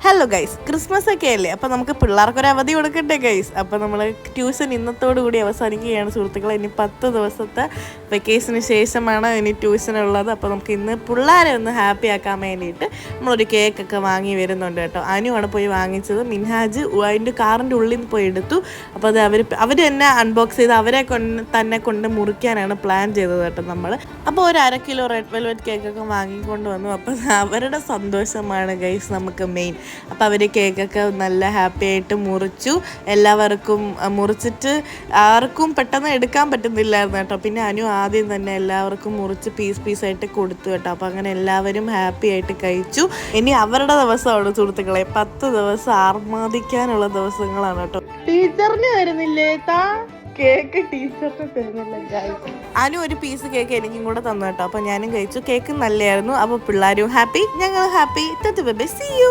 Hello guys, Christmas ഒക്കെ അല്ലേ, അപ്പോൾ നമുക്ക് പിള്ളേർക്കൊരു അവധി കൊടുക്കണ്ടേ ഗൈസ്. അപ്പോൾ നമ്മൾ ട്യൂഷൻ ഇന്നത്തോടു കൂടി അവസാനിക്കുകയാണ് സുഹൃത്തുക്കളെ. ഇനി 10 ദിവസത്തെ വെക്കേഷന് ശേഷമാണ് ഇനി ട്യൂഷൻ ഉള്ളത്. അപ്പോൾ നമുക്ക് ഇന്ന് പിള്ളേരെ ഒന്ന് ഹാപ്പി ആക്കാൻ വേണ്ടിയിട്ട് നമ്മളൊരു കേക്കൊക്കെ വാങ്ങി വരുന്നുണ്ട് കേട്ടോ. അനുവാണ് പോയി വാങ്ങിച്ചത്. മിൻഹാജ് അതിൻ്റെ കാറിൻ്റെ ഉള്ളിൽ നിന്ന് പോയി എടുത്തു. അപ്പോൾ അത് അവർ തന്നെ അൺബോക്സ് ചെയ്ത് അവരെ തന്നെ കൊണ്ട് മുറിക്കാനാണ് പ്ലാൻ ചെയ്തത് കേട്ടോ നമ്മൾ. അപ്പോൾ ഒരു 1/2 കിലോ റെഡ് വെൽവെറ്റ് കേക്കൊക്കെ വാങ്ങിക്കൊണ്ട് വന്നു. അപ്പോൾ അവരുടെ സന്തോഷമാണ് ഗൈസ് നമുക്ക് മെയിൻ. അപ്പോൾ അവർ കേക്കൊക്കെ നല്ല ഹാപ്പി ആയിട്ട് മുറിച്ചു. എല്ലാവർക്കും മുറിച്ചിട്ട് ആർക്കും പെട്ടെന്ന് എടുക്കാൻ പറ്റുന്നില്ലായിരുന്നു കേട്ടോ. പിന്നെ അനു ആദ്യം തന്നെ എല്ലാവർക്കും മുറിച്ച് പീസായിട്ട് കൊടുത്തു കേട്ടോ. അപ്പോൾ അങ്ങനെ എല്ലാവരും ഹാപ്പി ആയിട്ട് കഴിച്ചു. ഇനി അവരുടെ ദിവസമാണ് സുഹൃത്തുക്കളെ. 10 ദിവസം ആർമാദിക്കാനുള്ള ദിവസങ്ങളാണ് കേട്ടോ. ടീച്ചറിന് വരുന്നില്ലേ കേക്ക്? ടീച്ചറിന് തരുന്നില്ല. അനു ഒരു പീസ് കേക്ക് എനിക്കും കൂടെ തന്നു കേട്ടോ. അപ്പോൾ ഞാനും കഴിച്ചു. കേക്ക് നല്ലതായിരുന്നു. അപ്പോൾ പിള്ളേരും ഹാപ്പി, ഞങ്ങൾ ഹാപ്പി. See you.